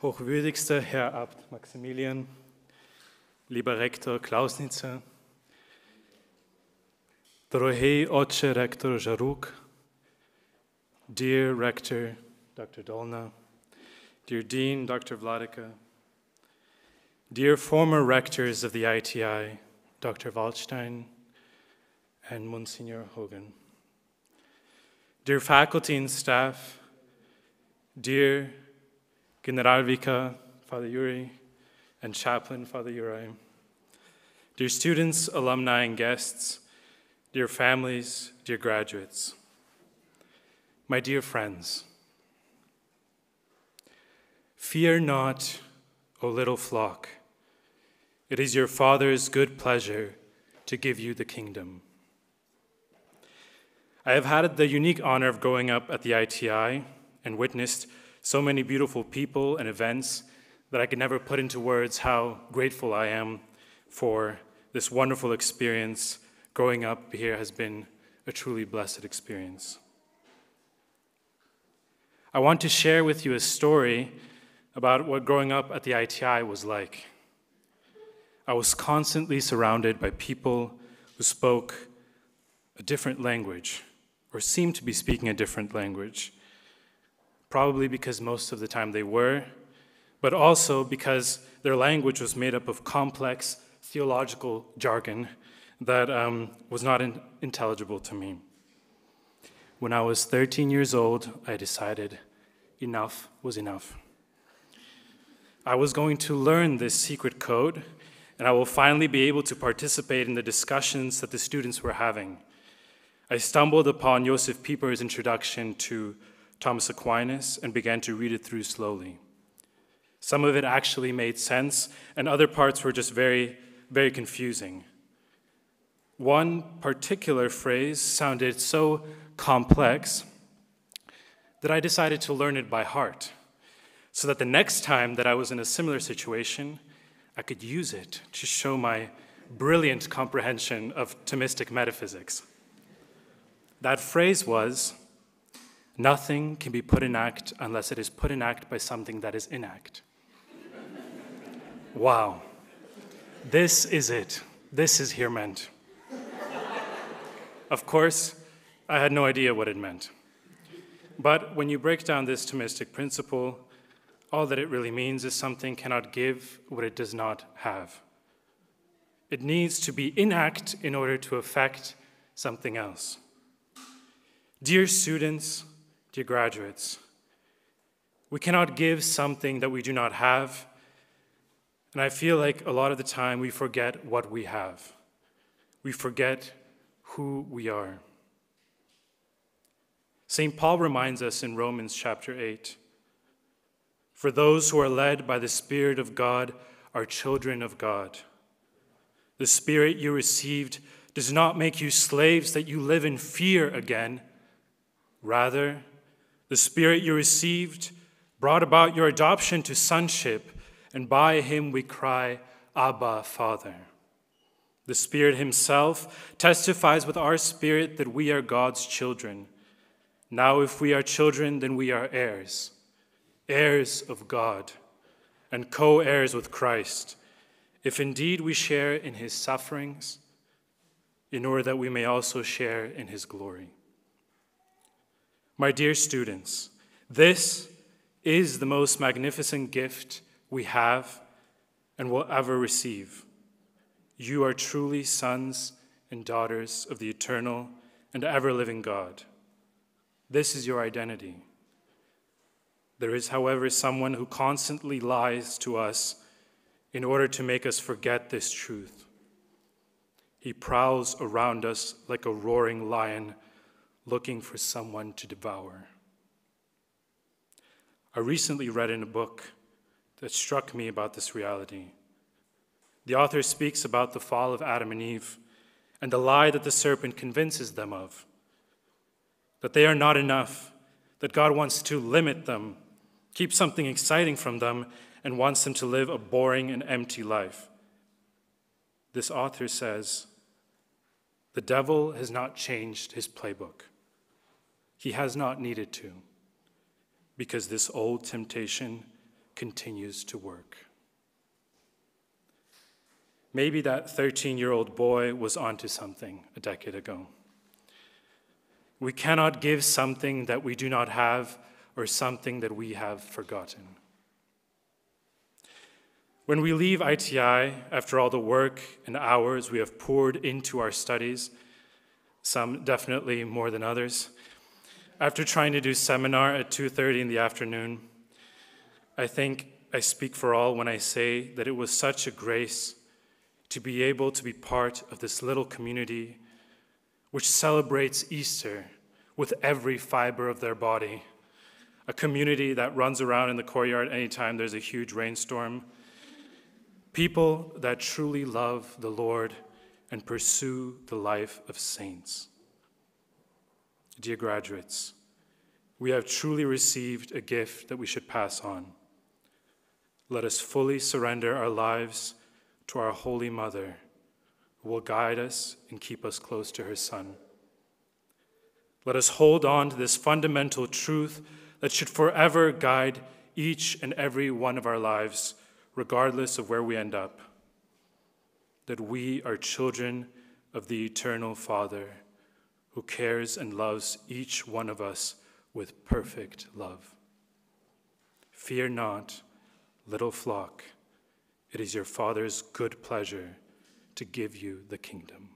Hochwürdigster Herr Abt Maximilian, lieber Rektor Klausnitzer, Drohé Oce Rektor Jaruk, dear Rector Dr. Dolna, dear Dean Dr. Vladika, dear former rectors of the ITI, Dr. Waldstein and Monsignor Hogan, dear faculty and staff, dear Generalvikar Father Yuri and Chaplain Father Uri, dear students, alumni, and guests, dear families, dear graduates, my dear friends, fear not, O little flock. It is your Father's good pleasure to give you the kingdom. I have had the unique honor of growing up at the ITI and witnessed so many beautiful people and events that I could never put into words how grateful I am for this wonderful experience. Growing up here has been a truly blessed experience. I want to share with you a story about what growing up at the ITI was like. I was constantly surrounded by people who spoke a different language, or seemed to be speaking a different language, probably because most of the time they were, but also because their language was made up of complex theological jargon that was not intelligible to me. When I was 13 years old, I decided enough was enough. I was going to learn this secret code, and I will finally be able to participate in the discussions that the students were having. I stumbled upon Josef Pieper's introduction to Thomas Aquinas and began to read it through slowly. Some of it actually made sense, and other parts were just very, very confusing. One particular phrase sounded so complex that I decided to learn it by heart, so that the next time that I was in a similar situation, I could use it to show my brilliant comprehension of Thomistic metaphysics. That phrase was, "Nothing can be put in act unless it is put in act by something that is in act." Wow, this is it. This is here meant. Of course, I had no idea what it meant. But when you break down this Thomistic principle, all that it really means is something cannot give what it does not have. It needs to be in act in order to affect something else. Dear students, dear graduates, we cannot give something that we do not have, and I feel like a lot of the time we forget what we have. We forget who we are. St. Paul reminds us in Romans chapter 8, "For those who are led by the Spirit of God are children of God. The Spirit you received does not make you slaves that you live in fear again. Rather, the Spirit you received brought about your adoption to sonship, and by him we cry, 'Abba, Father.' The Spirit himself testifies with our spirit that we are God's children. Now if we are children, then we are heirs, heirs of God, and co-heirs with Christ, if indeed we share in his sufferings, in order that we may also share in his glory." My dear students, this is the most magnificent gift we have and will ever receive. You are truly sons and daughters of the eternal and ever-living God. This is your identity. There is, however, someone who constantly lies to us in order to make us forget this truth. He prowls around us like a roaring lion, looking for someone to devour. I recently read in a book that struck me about this reality. The author speaks about the fall of Adam and Eve and the lie that the serpent convinces them of, that they are not enough, that God wants to limit them, keep something exciting from them, and wants them to live a boring and empty life. This author says, "The devil has not changed his playbook. He has not needed to, because this old temptation continues to work. Maybe that 13-year-old boy was onto something a decade ago. We cannot give something that we do not have or something that we have forgotten. When we leave ITI, after all the work and hours we have poured into our studies, some definitely more than others, after trying to do seminar at 2:30 in the afternoon, I think I speak for all when I say that it was such a grace to be able to be part of this little community which celebrates Easter with every fiber of their body, a community that runs around in the courtyard anytime there's a huge rainstorm, people that truly love the Lord and pursue the life of saints. Dear graduates, we have truly received a gift that we should pass on. Let us fully surrender our lives to our Holy Mother, who will guide us and keep us close to her Son. Let us hold on to this fundamental truth that should forever guide each and every one of our lives, regardless of where we end up, that we are children of the eternal Father, who cares and loves each one of us with perfect love. Fear not, little flock, it is your Father's good pleasure to give you the kingdom.